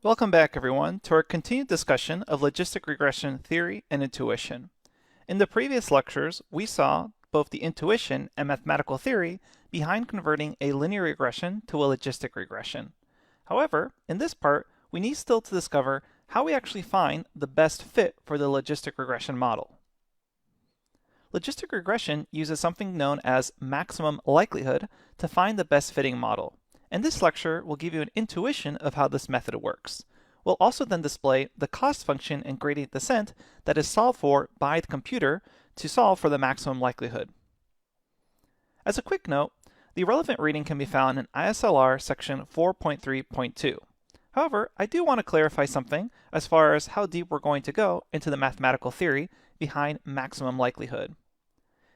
Welcome back, everyone, to our continued discussion of logistic regression theory and intuition. In the previous lectures, we saw both the intuition and mathematical theory behind converting a linear regression to a logistic regression. However, in this part, we need still to discover how we actually find the best fit for the logistic regression model. Logistic regression uses something known as maximum likelihood to find the best fitting model. And this lecture will give you an intuition of how this method works. We'll also then display the cost function and gradient descent that is solved for by the computer to solve for the maximum likelihood. As a quick note, the relevant reading can be found in ISLR section 4.3.2. However, I do want to clarify something as far as how deep we're going to go into the mathematical theory behind maximum likelihood.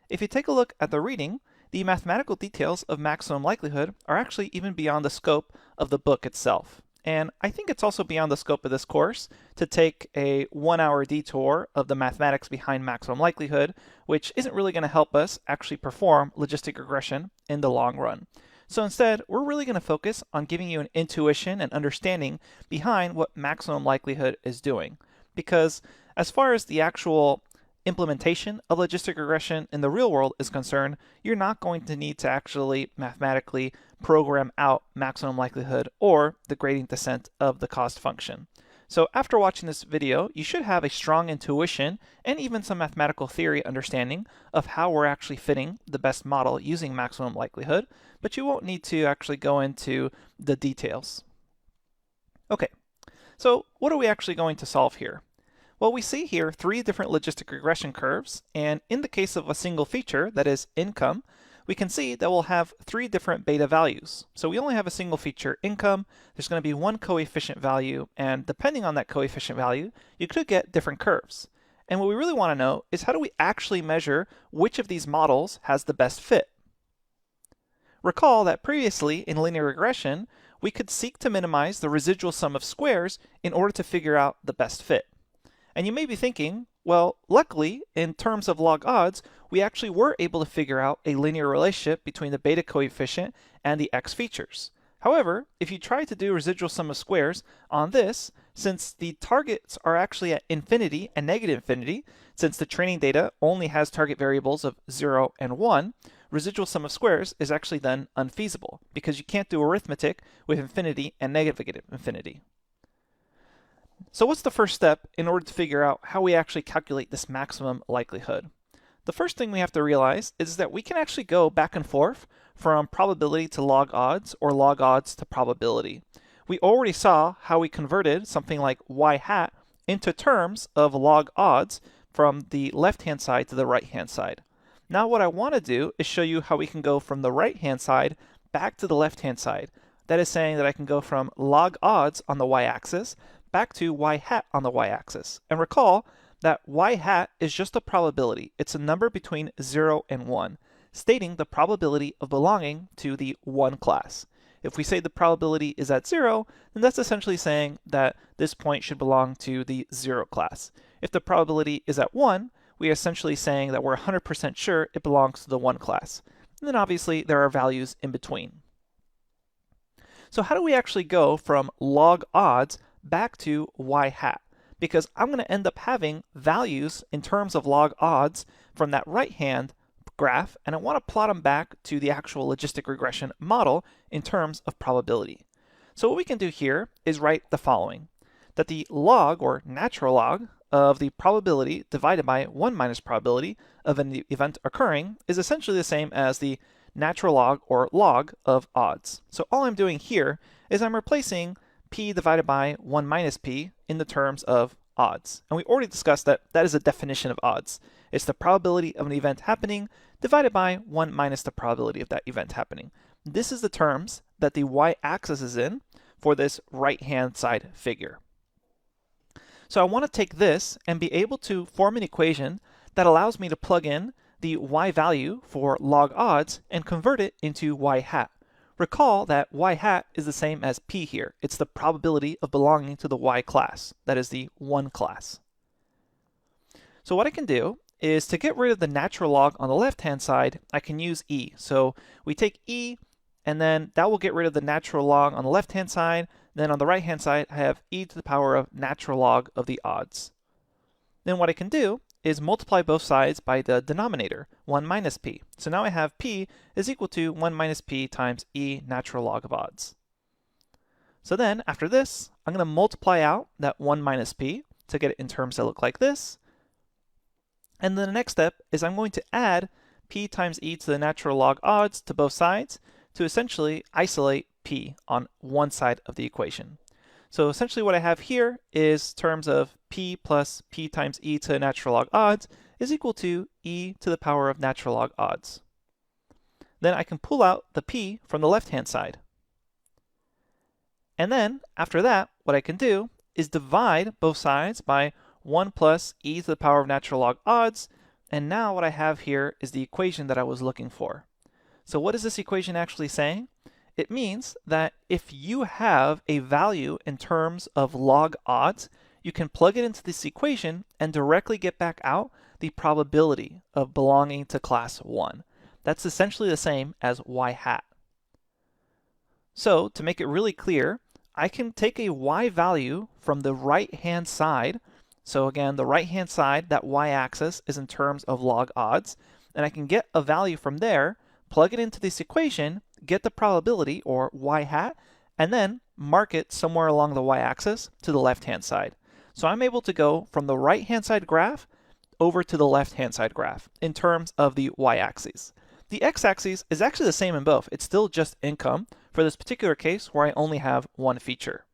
If you take a look at the reading, the mathematical details of maximum likelihood are actually even beyond the scope of the book itself. And I think it's also beyond the scope of this course to take a 1-hour detour of the mathematics behind maximum likelihood, which isn't really going to help us actually perform logistic regression in the long run. So instead, we're really going to focus on giving you an intuition and understanding behind what maximum likelihood is doing. Because as far as the actual implementation of logistic regression in the real world is concerned, you're not going to need to actually mathematically program out maximum likelihood or the gradient descent of the cost function. So after watching this video, you should have a strong intuition and even some mathematical theory understanding of how we're actually fitting the best model using maximum likelihood, but you won't need to actually go into the details. Okay, so what are we actually going to solve here? Well, we see here 3 different logistic regression curves, and in the case of a single feature, that is income, we can see that we'll have 3 different beta values. So we only have a single feature, income, there's going to be 1 coefficient value, and depending on that coefficient value, you could get different curves. And what we really want to know is how do we actually measure which of these models has the best fit? Recall that previously in linear regression, we could seek to minimize the residual sum of squares in order to figure out the best fit. And you may be thinking, well, luckily, in terms of log odds, we actually were able to figure out a linear relationship between the beta coefficient and the x features. However, if you try to do residual sum of squares on this, since the targets are actually at infinity and negative infinity, since the training data only has target variables of 0 and 1, residual sum of squares is actually then unfeasible, because you can't do arithmetic with infinity and negative infinity. So what's the first step in order to figure out how we actually calculate this maximum likelihood? The first thing we have to realize is that we can actually go back and forth from probability to log odds or log odds to probability. We already saw how we converted something like y hat into terms of log odds from the left-hand side to the right-hand side. Now what I want to do is show you how we can go from the right-hand side back to the left-hand side. That is saying that I can go from log odds on the y-axis back to y hat on the y-axis. And recall that y hat is just a probability. It's a number between 0 and 1, stating the probability of belonging to the 1 class. If we say the probability is at 0, then that's essentially saying that this point should belong to the 0 class. If the probability is at 1, we are essentially saying that we're 100% sure it belongs to the 1 class. And then obviously there are values in between. So how do we actually go from log odds back to y hat? Because I'm going to end up having values in terms of log odds from that right-hand graph, and I want to plot them back to the actual logistic regression model in terms of probability. So what we can do here is write the following, that the log or natural log of the probability divided by 1 minus probability of an event occurring is essentially the same as the natural log or log of odds. So all I'm doing here is I'm replacing p divided by 1 minus p in the terms of odds. And we already discussed that that is a definition of odds. It's the probability of an event happening divided by 1 minus the probability of that event happening. This is the terms that the y-axis is in for this right-hand side figure. So I want to take this and be able to form an equation that allows me to plug in the y value for log odds and convert it into y hat. Recall that y hat is the same as p here. It's the probability of belonging to the y class, that is the 1 class. So what I can do is to get rid of the natural log on the left-hand side, I can use e. So we take e and then that will get rid of the natural log on the left-hand side. Then on the right-hand side, I have e to the power of natural log of the odds. Then what I can do is multiply both sides by the denominator, 1 minus p. So now I have p is equal to 1 minus p times e natural log of odds. So then, after this, I'm going to multiply out that 1 minus p to get it in terms that look like this. And then the next step is I'm going to add p times e to the natural log odds to both sides to essentially isolate p on one side of the equation. So essentially what I have here is terms of p plus p times e to the natural log odds is equal to e to the power of natural log odds. Then I can pull out the p from the left-hand side. And then, after that, what I can do is divide both sides by 1 plus e to the power of natural log odds, and now what I have here is the equation that I was looking for. So what is this equation actually saying? It means that if you have a value in terms of log odds, you can plug it into this equation and directly get back out the probability of belonging to class 1. That's essentially the same as y hat. So to make it really clear, I can take a y value from the right-hand side. So again, the right-hand side, that y-axis is in terms of log odds, and I can get a value from there, plug it into this equation, get the probability, or y hat, and then mark it somewhere along the y-axis to the left-hand side. So I'm able to go from the right-hand side graph over to the left-hand side graph in terms of the y-axis. The x-axis is actually the same in both. It's still just income for this particular case where I only have one feature.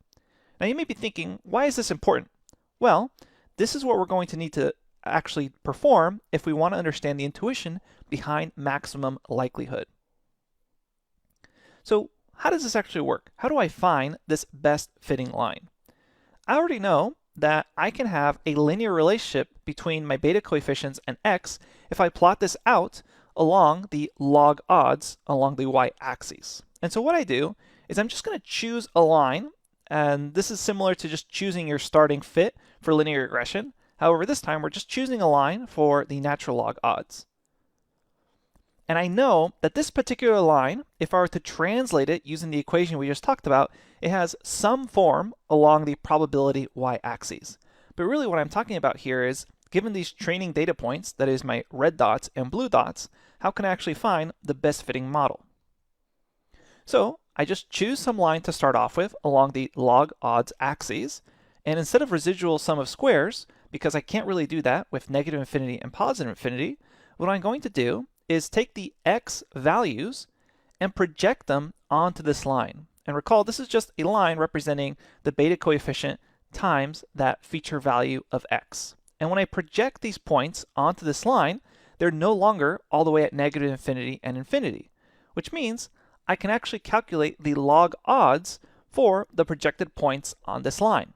Now you may be thinking, why is this important? Well, this is what we're going to need to actually perform if we want to understand the intuition behind maximum likelihood. So how does this actually work? How do I find this best fitting line? I already know that I can have a linear relationship between my beta coefficients and x if I plot this out along the log odds along the y-axis. And so what I do is I'm just going to choose a line, and this is similar to just choosing your starting fit for linear regression. However, this time we're just choosing a line for the natural log odds. And I know that this particular line, if I were to translate it using the equation we just talked about, it has some form along the probability y-axis. But really what I'm talking about here is, given these training data points, that is my red dots and blue dots, how can I actually find the best fitting model? So I just choose some line to start off with along the log odds axes, and instead of residual sum of squares, because I can't really do that with negative infinity and positive infinity, what I'm going to do is take the x values and project them onto this line. And recall, this is just a line representing the beta coefficient times that feature value of x. And when I project these points onto this line, they're no longer all the way at negative infinity and infinity, which means I can actually calculate the log odds for the projected points on this line.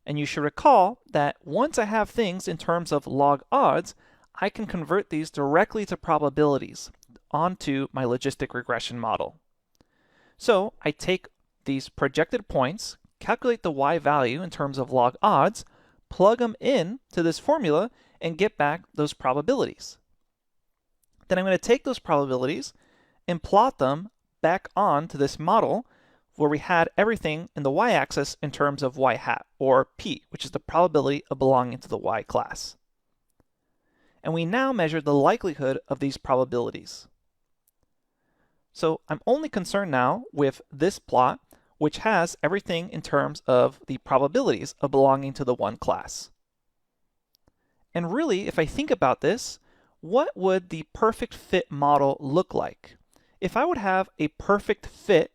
And you should recall that once I have things in terms of log odds, I can convert these directly to probabilities onto my logistic regression model. So I take these projected points, calculate the y value in terms of log odds, plug them in to this formula, and get back those probabilities. Then I'm going to take those probabilities and plot them back onto this model where we had everything in the y-axis in terms of y hat, or p, which is the probability of belonging to the y class. And we now measure the likelihood of these probabilities. So I'm only concerned now with this plot, which has everything in terms of the probabilities of belonging to the one class. And really, if I think about this, what would the perfect fit model look like? If I would have a perfect fit,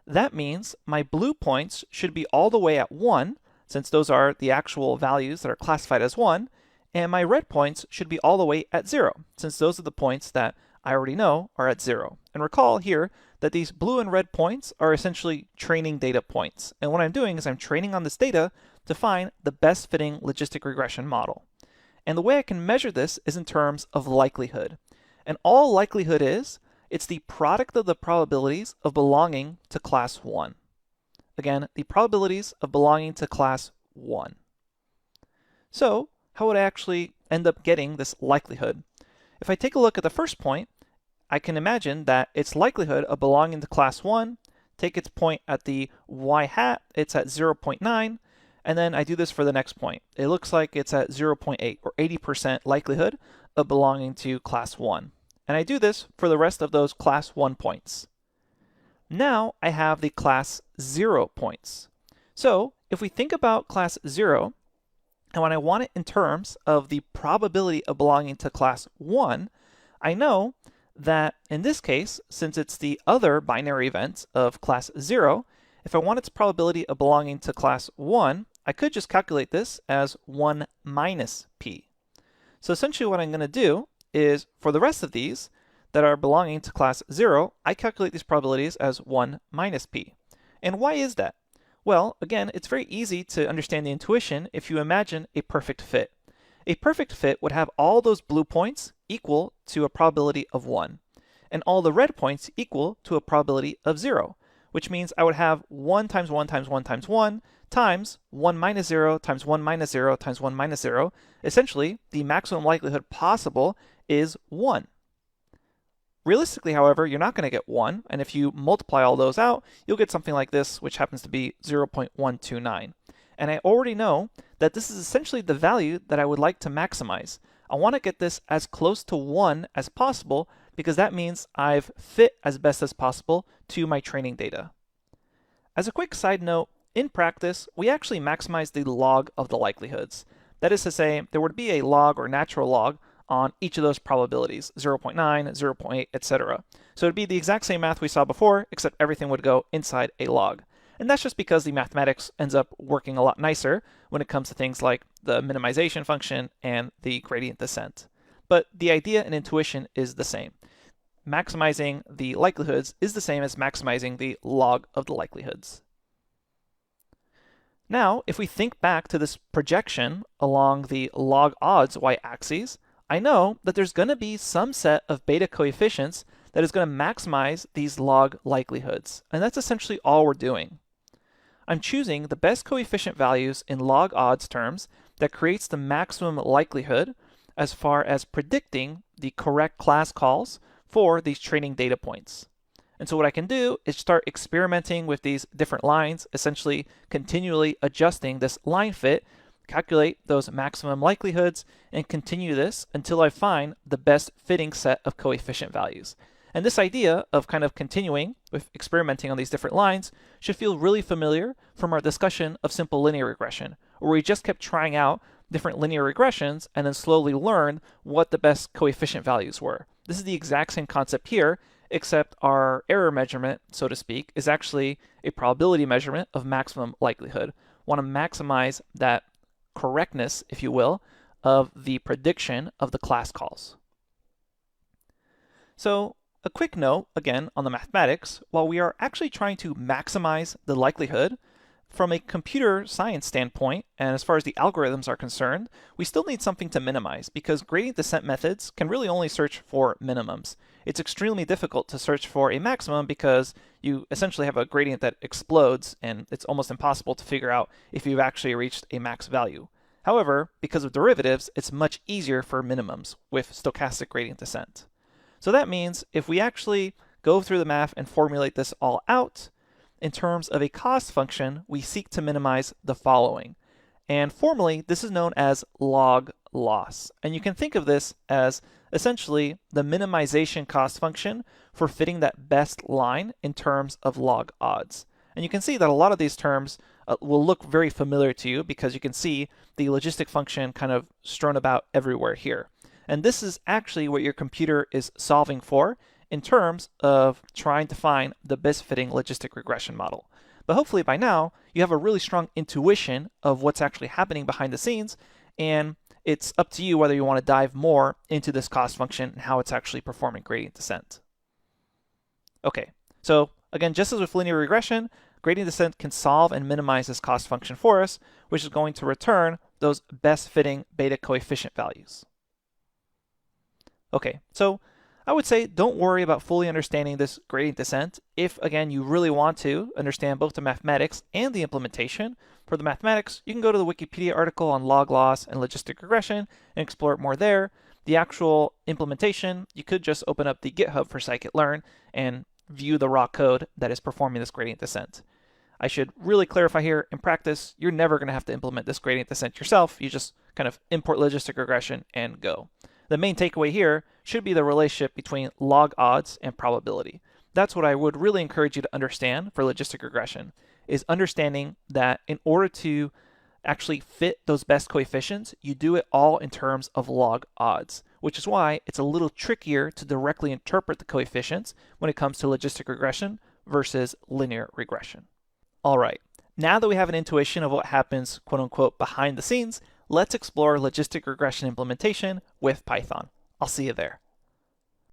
that means my blue points should be all the way at 1, since those are the actual values that are classified as 1, and my red points should be all the way at 0, since those are the points that I already know are at 0. And recall here that these blue and red points are essentially training data points. And what I'm doing is I'm training on this data to find the best fitting logistic regression model. And the way I can measure this is in terms of likelihood. And all likelihood is, it's the product of the probabilities of belonging to class 1. Again, the probabilities of belonging to class 1. So how would I actually end up getting this likelihood? If I take a look at the first point, I can imagine that its likelihood of belonging to class 1, take its point at the y hat, it's at 0.9, and then I do this for the next point. It looks like it's at 0.8 or 80% likelihood of belonging to class 1. And I do this for the rest of those class 1 points. Now I have the class 0 points. So if we think about class 0, and when I want it in terms of the probability of belonging to class 1, I know that in this case, since it's the other binary event of class 0, if I want its probability of belonging to class 1, I could just calculate this as 1 minus p. So essentially what I'm going to do is, for the rest of these that are belonging to class 0, I calculate these probabilities as 1 minus p. And why is that? Well, again, it's very easy to understand the intuition if you imagine a perfect fit. A perfect fit would have all those blue points equal to a probability of 1, and all the red points equal to a probability of 0, which means I would have 1 times 1 times 1 times 1 times 1 minus 0 times 1 minus 0 times 1 minus 0. Essentially, the maximum likelihood possible is 1. Realistically, however, you're not going to get 1, and if you multiply all those out, you'll get something like this, which happens to be 0.129. And I already know that this is essentially the value that I would like to maximize. I want to get this as close to 1 as possible because that means I've fit as best as possible to my training data. As a quick side note, in practice, we actually maximize the log of the likelihoods. That is to say, there would be a log or natural log on each of those probabilities, 0.9, 0.8, etc. So it would be the exact same math we saw before, except everything would go inside a log. And that's just because the mathematics ends up working a lot nicer when it comes to things like the minimization function and the gradient descent. But the idea and intuition is the same. Maximizing the likelihoods is the same as maximizing the log of the likelihoods. Now, if we think back to this projection along the log odds y-axis, I know that there's going to be some set of beta coefficients that is going to maximize these log likelihoods. And that's essentially all we're doing. I'm choosing the best coefficient values in log odds terms that creates the maximum likelihood as far as predicting the correct class calls for these training data points. And so what I can do is start experimenting with these different lines, essentially continually adjusting this line fit, calculate those maximum likelihoods, and continue this until I find the best fitting set of coefficient values. And this idea of kind of continuing with experimenting on these different lines should feel really familiar from our discussion of simple linear regression, where we just kept trying out different linear regressions and then slowly learned what the best coefficient values were. This is the exact same concept here, except our error measurement, so to speak, is actually a probability measurement of maximum likelihood. Want to maximize that correctness, if you will, of the prediction of the class calls. So a quick note, again, on the mathematics, while we are actually trying to maximize the likelihood, from a computer science standpoint, and as far as the algorithms are concerned, we still need something to minimize because gradient descent methods can really only search for minimums. It's extremely difficult to search for a maximum because you essentially have a gradient that explodes and it's almost impossible to figure out if you've actually reached a max value. However, because of derivatives, it's much easier for minimums with stochastic gradient descent. So that means if we actually go through the math and formulate this all out, in terms of a cost function, we seek to minimize the following. And formally, this is known as log loss. And you can think of this as essentially the minimization cost function for fitting that best line in terms of log odds. And you can see that a lot of these terms will look very familiar to you because you can see the logistic function kind of strewn about everywhere here. And this is actually what your computer is solving for in terms of trying to find the best fitting logistic regression model. But hopefully by now, you have a really strong intuition of what's actually happening behind the scenes, and it's up to you whether you want to dive more into this cost function and how it's actually performing gradient descent. Okay, so again, just as with linear regression, gradient descent can solve and minimize this cost function for us, which is going to return those best fitting beta coefficient values. Okay, so I would say don't worry about fully understanding this gradient descent if, again, you really want to understand both the mathematics and the implementation. For the mathematics, you can go to the Wikipedia article on log loss and logistic regression and explore it more there. The actual implementation, you could just open up the GitHub for scikit-learn and view the raw code that is performing this gradient descent. I should really clarify here, in practice, you're never going to have to implement this gradient descent yourself. You just kind of import logistic regression and go. The main takeaway here should be the relationship between log odds and probability. That's what I would really encourage you to understand for logistic regression, is understanding that in order to actually fit those best coefficients, you do it all in terms of log odds, which is why it's a little trickier to directly interpret the coefficients when it comes to logistic regression versus linear regression. All right, now that we have an intuition of what happens, quote unquote, behind the scenes, let's explore logistic regression implementation with Python. I'll see you there.